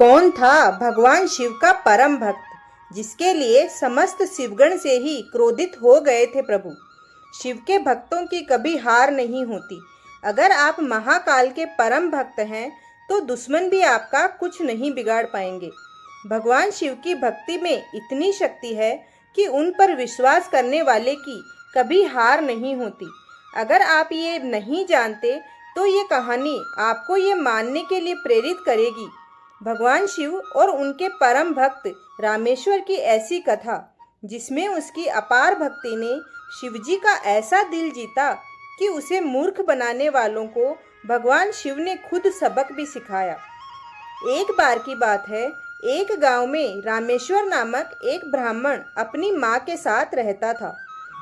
कौन था भगवान शिव का परम भक्त जिसके लिए समस्त शिवगण से ही क्रोधित हो गए थे प्रभु। शिव के भक्तों की कभी हार नहीं होती। अगर आप महाकाल के परम भक्त हैं तो दुश्मन भी आपका कुछ नहीं बिगाड़ पाएंगे। भगवान शिव की भक्ति में इतनी शक्ति है कि उन पर विश्वास करने वाले की कभी हार नहीं होती। अगर आप ये नहीं जानते तो ये कहानी आपको ये मानने के लिए प्रेरित करेगी। भगवान शिव और उनके परम भक्त रामेश्वर की ऐसी कथा जिसमें उसकी अपार भक्ति ने शिवजी का ऐसा दिल जीता कि उसे मूर्ख बनाने वालों को भगवान शिव ने खुद सबक भी सिखाया। एक बार की बात है, एक गांव में रामेश्वर नामक एक ब्राह्मण अपनी माँ के साथ रहता था।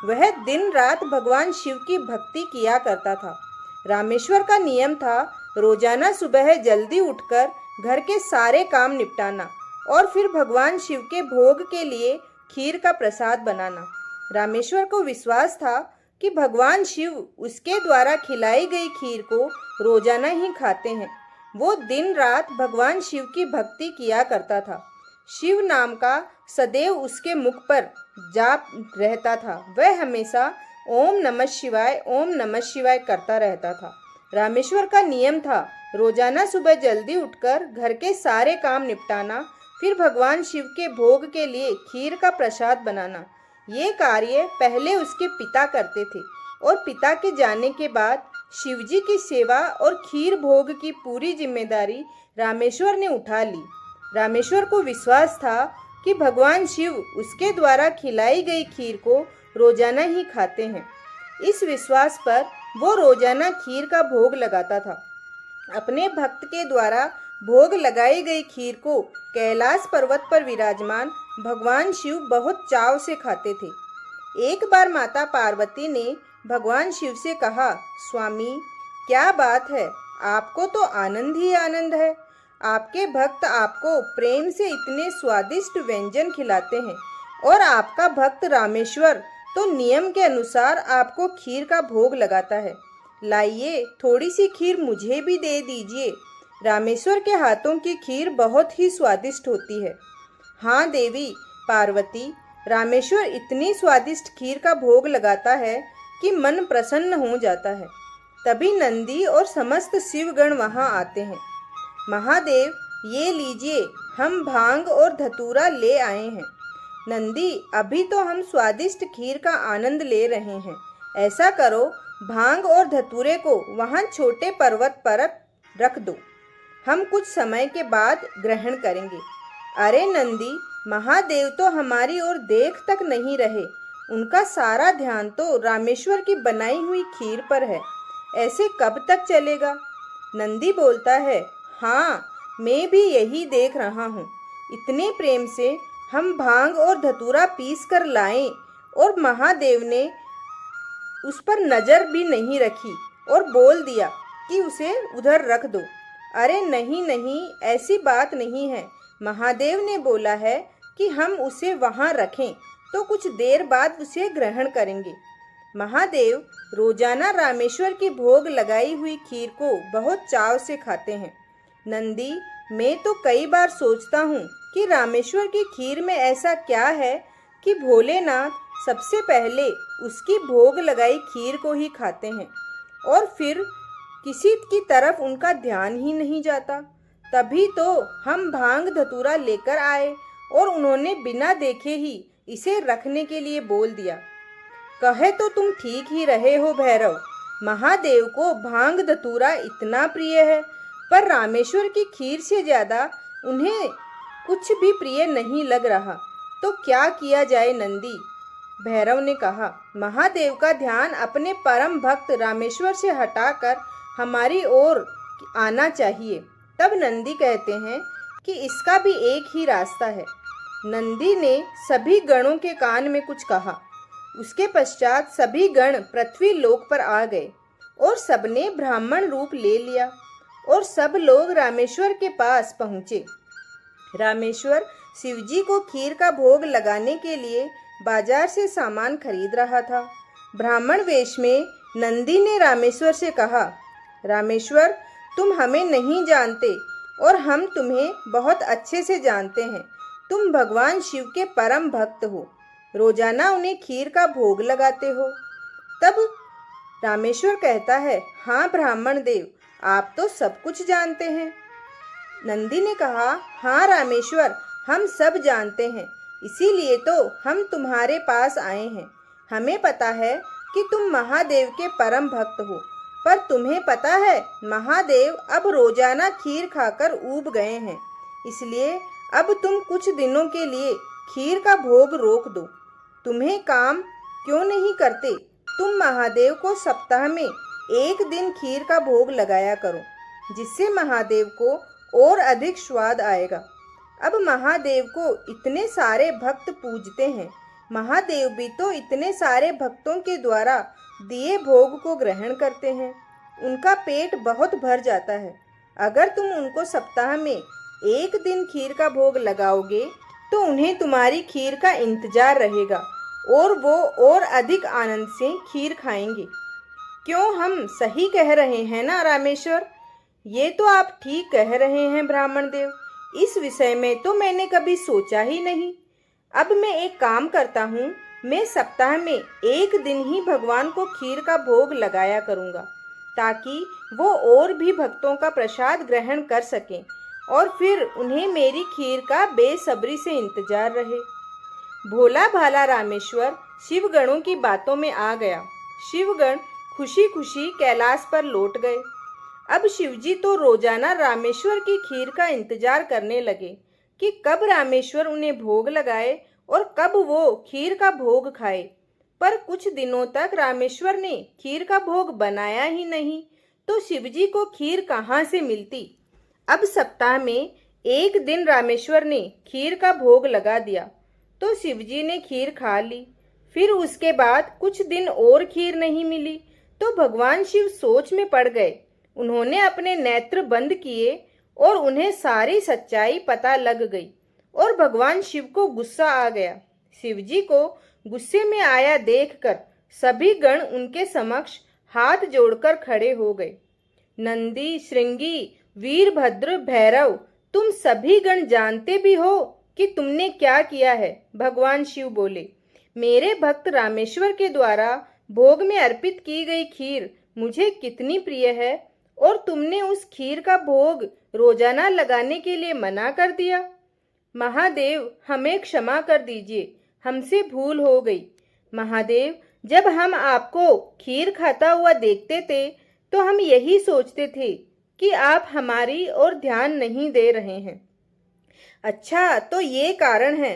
वह दिन रात भगवान शिव की भक्ति किया करता था। रामेश्वर का नियम था रोजाना सुबह जल्दी उठकर घर के सारे काम निपटाना और फिर भगवान शिव के भोग के लिए खीर का प्रसाद बनाना। रामेश्वर को विश्वास था कि भगवान शिव उसके द्वारा खिलाई गई खीर को रोजाना ही खाते हैं। वो दिन रात भगवान शिव की भक्ति किया करता था। शिव नाम का सदैव उसके मुख पर जाप रहता था। वह हमेशा ओम नमः शिवाय करता रहता था। रामेश्वर का नियम था रोजाना सुबह जल्दी उठकर घर के सारे काम निपटाना, फिर भगवान शिव के भोग के लिए खीर का प्रसाद बनाना। ये कार्य पहले उसके पिता करते थे और पिता के जाने के बाद शिवजी की सेवा और खीर भोग की पूरी जिम्मेदारी रामेश्वर ने उठा ली। रामेश्वर को विश्वास था कि भगवान शिव उसके द्वारा खिलाई गई खीर को रोजाना ही खाते हैं। इस विश्वास पर वो रोजाना खीर का भोग लगाता था। अपने भक्त के द्वारा भोग लगाई गई खीर को कैलाश पर्वत पर विराजमान भगवान शिव बहुत चाव से खाते थे। एक बार माता पार्वती ने भगवान शिव से कहा, स्वामी क्या बात है, आपको तो आनंद ही आनंद है। आपके भक्त आपको प्रेम से इतने स्वादिष्ट व्यंजन खिलाते हैं और आपका भक्त रामेश्वर तो नियम के अनुसार आपको खीर का भोग लगाता है। लाइए थोड़ी सी खीर मुझे भी दे दीजिए। रामेश्वर के हाथों की खीर बहुत ही स्वादिष्ट होती है। हाँ देवी पार्वती, रामेश्वर इतनी स्वादिष्ट खीर का भोग लगाता है कि मन प्रसन्न हो जाता है। तभी नंदी और समस्त शिवगण वहाँ आते हैं। महादेव ये लीजिए, हम भांग और धतूरा ले आए हैं। नंदी अभी तो हम स्वादिष्ट खीर का आनंद ले रहे हैं। ऐसा करो, भांग और धतूरे को वहाँ छोटे पर्वत पर रख दो, हम कुछ समय के बाद ग्रहण करेंगे। अरे नंदी, महादेव तो हमारी ओर देख तक नहीं रहे, उनका सारा ध्यान तो रामेश्वर की बनाई हुई खीर पर है। ऐसे कब तक चलेगा? नंदी बोलता है, हाँ मैं भी यही देख रहा हूँ। इतने प्रेम से हम भांग और धतूरा पीस कर लाएं और महादेव ने उस पर नज़र भी नहीं रखी और बोल दिया कि उसे उधर रख दो। अरे नहीं नहीं, ऐसी बात नहीं है। महादेव ने बोला है कि हम उसे वहाँ रखें तो कुछ देर बाद उसे ग्रहण करेंगे। महादेव रोजाना रामेश्वर की भोग लगाई हुई खीर को बहुत चाव से खाते हैं। नंदी, मैं तो कई बार सोचता हूँ कि रामेश्वर की खीर में ऐसा क्या है कि भोलेनाथ सबसे पहले उसकी भोग लगाई खीर को ही खाते हैं और फिर किसी की तरफ उनका ध्यान ही नहीं जाता। तभी तो हम भांग धतूरा लेकर आए और उन्होंने बिना देखे ही इसे रखने के लिए बोल दिया। कहे तो तुम ठीक ही रहे हो भैरव, महादेव को भांग धतूरा इतना प्रिय है, पर रामेश्वर की खीर से ज़्यादा उन्हें कुछ भी प्रिय नहीं लग रहा। तो क्या किया जाए नंदी? भैरव ने कहा, महादेव का ध्यान अपने परम भक्त रामेश्वर से हटाकर हमारी ओर आना चाहिए। तब नंदी कहते हैं कि इसका भी एक ही रास्ता है। नंदी ने सभी गणों के कान में कुछ कहा। उसके पश्चात सभी गण पृथ्वी लोक पर आ गए और सबने ब्राह्मण रूप ले लिया और सब लोग रामेश्वर के पास पहुँचे। रामेश्वर शिवजी को खीर का भोग लगाने के लिए बाजार से सामान खरीद रहा था। ब्राह्मण वेश में नंदी ने रामेश्वर से कहा, रामेश्वर तुम हमें नहीं जानते और हम तुम्हें बहुत अच्छे से जानते हैं। तुम भगवान शिव के परम भक्त हो, रोजाना उन्हें खीर का भोग लगाते हो। तब रामेश्वर कहता है, हाँ ब्राह्मण देव, आप तो सब कुछ जानते हैं। नंदी ने कहा, हाँ रामेश्वर, हम सब जानते हैं, इसीलिए तो हम तुम्हारे पास आए हैं। हमें पता है कि तुम महादेव के परम भक्त हो, पर तुम्हें पता है महादेव अब रोजाना खीर खाकर ऊब गए हैं, इसलिए अब तुम कुछ दिनों के लिए खीर का भोग रोक दो। तुम्हें काम क्यों नहीं करते? तुम महादेव को सप्ताह में एक दिन खीर का भोग लगाया करो, जिससे महादेव को और अधिक स्वाद आएगा। अब महादेव को इतने सारे भक्त पूजते हैं, महादेव भी तो इतने सारे भक्तों के द्वारा दिए भोग को ग्रहण करते हैं, उनका पेट बहुत भर जाता है। अगर तुम उनको सप्ताह में एक दिन खीर का भोग लगाओगे तो उन्हें तुम्हारी खीर का इंतजार रहेगा और वो और अधिक आनंद से खीर खाएंगे। क्यों, हम सही कह रहे हैं ना रामेश्वर? ये तो आप ठीक कह रहे हैं ब्राह्मण देव, इस विषय में तो मैंने कभी सोचा ही नहीं। अब मैं एक काम करता हूँ, मैं सप्ताह में एक दिन ही भगवान को खीर का भोग लगाया करूँगा, ताकि वो और भी भक्तों का प्रसाद ग्रहण कर सकें और फिर उन्हें मेरी खीर का बेसब्री से इंतजार रहे। भोला भाला रामेश्वर शिवगणों की बातों में आ गया। शिवगण खुशी खुशी कैलाश पर लौट गए। अब शिवजी तो रोजाना रामेश्वर की खीर का इंतजार करने लगे कि कब रामेश्वर उन्हें भोग लगाए और कब वो खीर का भोग खाए। पर कुछ दिनों तक रामेश्वर ने खीर का भोग बनाया ही नहीं, तो शिवजी को खीर कहाँ से मिलती। अब सप्ताह में एक दिन रामेश्वर ने खीर का भोग लगा दिया, तो शिवजी ने खीर खा ली। फिर उसके बाद कुछ दिन और खीर नहीं मिली, तो भगवान शिव सोच में पड़ गए। उन्होंने अपने नेत्र बंद किए और उन्हें सारी सच्चाई पता लग गई और भगवान शिव को गुस्सा आ गया। शिवजी को गुस्से में आया देखकर सभी गण उनके समक्ष हाथ जोड़कर खड़े हो गए। नंदी, श्रृंगी, वीरभद्र, भैरव, तुम सभी गण जानते भी हो कि तुमने क्या किया है। भगवान शिव बोले, मेरे भक्त रामेश्वर के द्वारा भोग में अर्पित की गई खीर मुझे कितनी प्रिय है और तुमने उस खीर का भोग रोजाना लगाने के लिए मना कर दिया। महादेव, हमें क्षमा कर दीजिए, हमसे भूल हो गई। महादेव, जब हम आपको खीर खाता हुआ देखते थे तो हम यही सोचते थे कि आप हमारी ओर ध्यान नहीं दे रहे हैं। अच्छा, तो ये कारण है।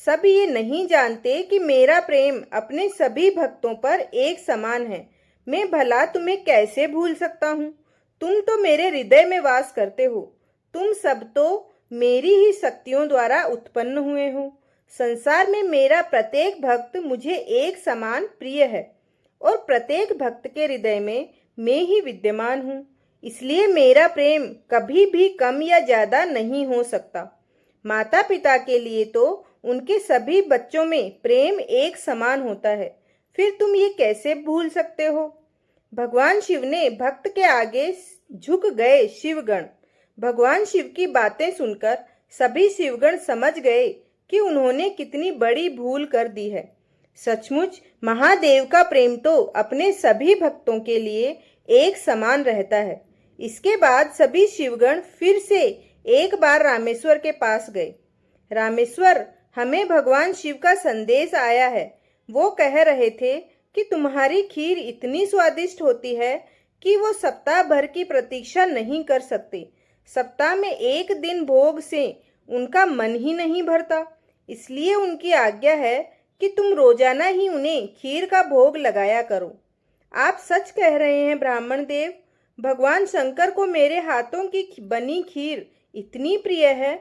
सब ये नहीं जानते कि मेरा प्रेम अपने सभी भक्तों पर एक समान है। मैं भला तुम्हें कैसे भूल सकता हूँ? तुम तो मेरे हृदय में वास करते हो। तुम सब तो मेरी ही शक्तियों द्वारा उत्पन्न हुए हो। संसार में मेरा प्रत्येक भक्त मुझे एक समान प्रिय है और प्रत्येक भक्त के हृदय में मैं ही विद्यमान हूँ। इसलिए मेरा प्रेम कभी भी कम या ज्यादा नहीं हो सकता। माता पिता के लिए तो उनके सभी बच्चों में प्रेम एक समान होता है, फिर तुम ये कैसे भूल सकते हो? भगवान शिव ने भक्त के आगे झुक गए शिवगण। भगवान शिव की बातें सुनकर सभी शिवगण समझ गए कि उन्होंने कितनी बड़ी भूल कर दी है। सचमुच महादेव का प्रेम तो अपने सभी भक्तों के लिए एक समान रहता है। इसके बाद सभी शिवगण फिर से एक बार रामेश्वर के पास गए। रामेश्वर, हमें भगवान शिव का संदेश आया है। वो कह रहे थे कि तुम्हारी खीर इतनी स्वादिष्ट होती है कि वो सप्ताह भर की प्रतीक्षा नहीं कर सकते। सप्ताह में एक दिन भोग से उनका मन ही नहीं भरता, इसलिए उनकी आज्ञा है कि तुम रोजाना ही उन्हें खीर का भोग लगाया करो। आप सच कह रहे हैं ब्राह्मण देव, भगवान शंकर को मेरे हाथों की बनी खीर इतनी प्रिय है।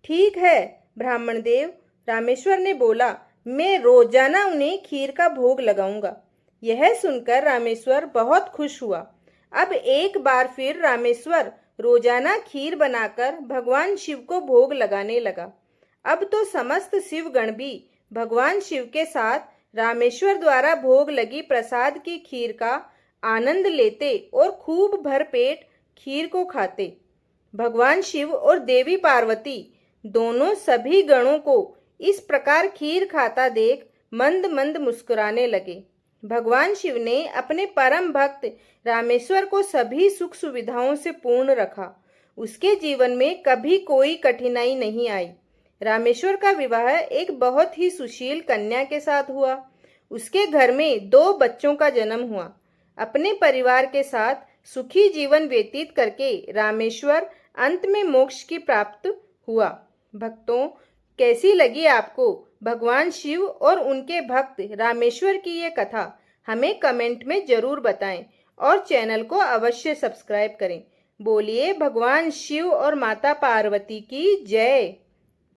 ठीक है ब्राह्मण देव, रामेश्वर ने बोला, मैं रोजाना उन्हें खीर का भोग लगाऊंगा। यह सुनकर रामेश्वर बहुत खुश हुआ। अब एक बार फिर रामेश्वर रोजाना खीर बनाकर भगवान शिव को भोग लगाने लगा। अब तो समस्त शिवगण भी भगवान शिव के साथ रामेश्वर द्वारा भोग लगी प्रसाद की खीर का आनंद लेते और खूब भरपेट खीर को खाते। भगवान शिव और देवी पार्वती दोनों सभी गणों को इस प्रकार खीर खाता देख मंद मंद मुस्कुराने लगे। भगवान शिव ने अपने परम भक्त रामेश्वर को सभी सुख सुविधाओं से पूर्ण रखा। उसके जीवन में कभी कोई कठिनाई नहीं आई। रामेश्वर का विवाह एक बहुत ही सुशील कन्या के साथ हुआ। उसके घर में 2 बच्चों का जन्म हुआ। अपने परिवार के साथ सुखी जीवन व्यतीत करके रामेश्वर अंत में मोक्ष की प्राप्त हुआ। भक्तों, कैसी लगी आपको भगवान शिव और उनके भक्त रामेश्वर की ये कथा? हमें कमेंट में जरूर बताएं और चैनल को अवश्य सब्सक्राइब करें। बोलिए भगवान शिव और माता पार्वती की जय।